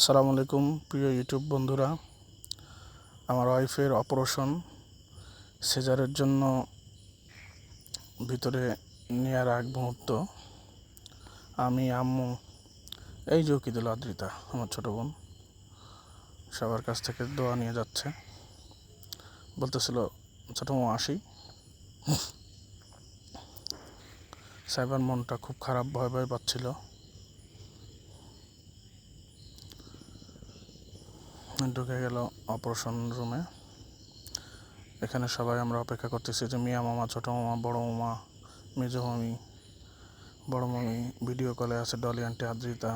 আসসালামু আলাইকুম প্রিয় ইউটিউব বন্ধুরা। আমার ওয়াইফের অপারেশন সিজারের জন্য ভিতরে নেওয়ার আগ মুহূর্ত আমি আম্মু এই যে ওকিদুল আদ্রিতা আমার ছোটো বোন সবার কাছ থেকে দোয়া নিয়ে যাচ্ছে, বলতেছিল ছোটো মা আসি। সাইবার মনটা খুব খারাপ, ভয় ভয় পাচ্ছিল। ঢুকে গেল অপারেশন রুমে। এখানে সবাই আমরা অপেক্ষা করতেছি যে মিয়া মামা, ছোটো মামা, বড়ো মামা, মেজো মামি, বড়ো মামি ভিডিও কলে আছে, ডলি আন্টি, আদ্রিতা।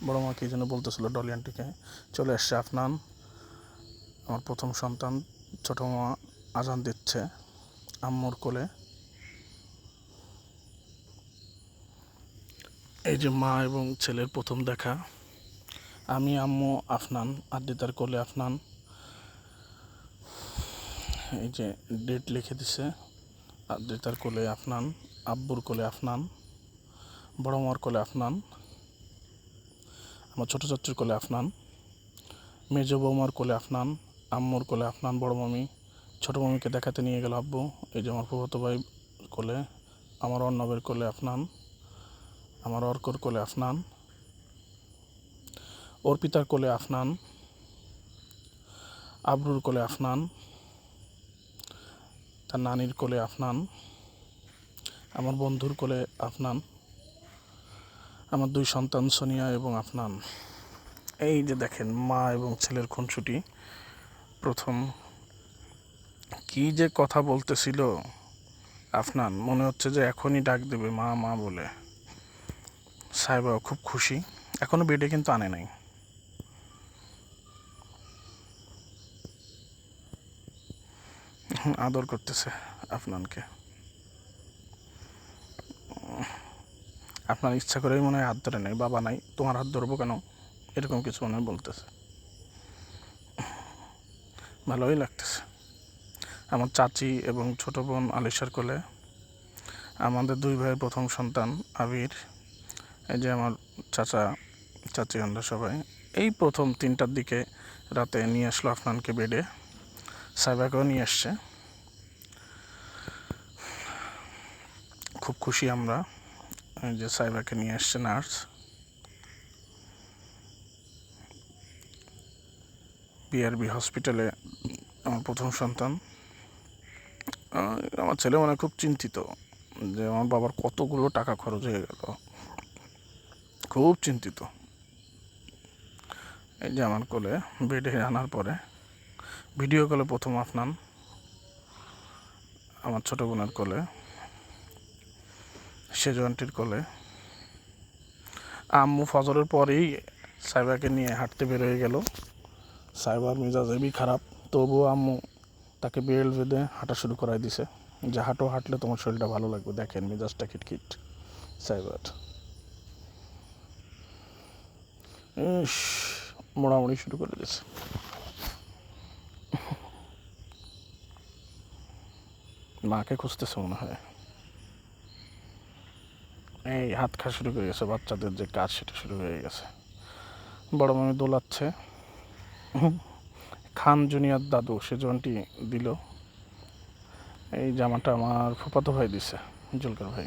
বড়ো মা কী যেন বলতেছিল ডলি আন্টিকে। চলে এসছে আফনান, আমার প্রথম সন্তান। ছোটো মামা আজান দিচ্ছে আম্মুর কোলে। এই যে মা এবং ছেলের প্রথম দেখা। আমি, আম্মু, আফনান, আদ্রিতার কোলে আফনান। এই যে ডেট লিখে দিছে, আদ্রিতার কোলে আফনান, আব্বুর কোলে আফনান, বড় মার কোলে আফনান, আমার ছোটো চাচুর কোলে আফনান, মেজো বৌমার কোলে আফনান, আম্মুর কোলে আফনান, বড় মামি। ছোটো মামিকে দেখাতে নিয়ে গেল আব্বু। এই যে আমার ফুফাতো ভাই কোলে, আমার অর্ণবের কোলে আফনান, আমার অর্কর কোলে আফনান, অর্পিতার কোলে আফনান, আবরুর কোলে আফনান, তার নানির কোলে আফনান, আমার বন্ধুর কোলে আফনান, আমার দুই সন্তান সোনিয়া এবং আফনান। এই যে দেখেন মা এবং ছেলের খুনসুটি। প্রথম কি যে কথা বলতেছিল আফনান, মনে হচ্ছে যে এখনই ডাক দেবে মা মা বলে। সাহেবাও খুব খুশি। এখনো বেডে কিন্তু আনে নাই। আদর করতেছে আফনানকে। আপনার ইচ্ছা করেই মনে হয় হাত ধরে নেই, বাবা নাই তোমার হাত ধরবো কেন, এরকম কিছু মনে হয় বলতেছে। ভালোই লাগতেছে। আমার চাচি এবং ছোটো বোন আলিশার কোলে, আমাদের দুই ভাইয়ের প্রথম সন্তান আবির। এই যে আমার চাচা চাচি, আমরা সবাই এই প্রথম 3টার দিকে রাতে নিয়ে আসলো আফনানকে বেডে। সাইবাকেও নিয়ে আসছে। খুব খুশি আমরা। এই যে সাইবাকে নিয়ে আসছে নার্স। বিআরবি হসপিটালে আমার প্রথম সন্তান। আমার ছেলে মানে খুব চিন্তিত যে আমার বাবার কতগুলো টাকা খরচ হয়ে গেল, খুব চিন্তিত। এই যে আমার কোলে বেডে আনার পরে ভিডিও কলে প্রথম আফনান, আমার ছোটো বোনের কোলে, সেজো আন্টির কোলে। আম্মু ফজরের পরেই সাইবাকে নিয়ে হাঁটতে বেরোয় গেল। সাইবার মেজাজ এবি খারাপ, তবুও আম্মু তাকে বেল্ট বেঁধে হাঁটা শুরু করাই দিছে যে হাঁটো, হাঁটলে তোমার শরীরটা ভালো লাগবে। দেখেন মেজাজটা খিটখিট সাইবার। মোড়ামুড়ি শুরু করে দিয়েছে। মাকে খুঁজতেছে মনে হয়। এই হাত খা শুরু করে গেছে, বাচ্চাদের যে কাজ সেটা শুরু হয়ে গেছে। বড় মামি দোলাচ্ছে। খান জুনিয়র দাদু সেজনটি দিল। এই জামাটা আমার ফুফাতো ভাই দিছে, জুলকার ভাই।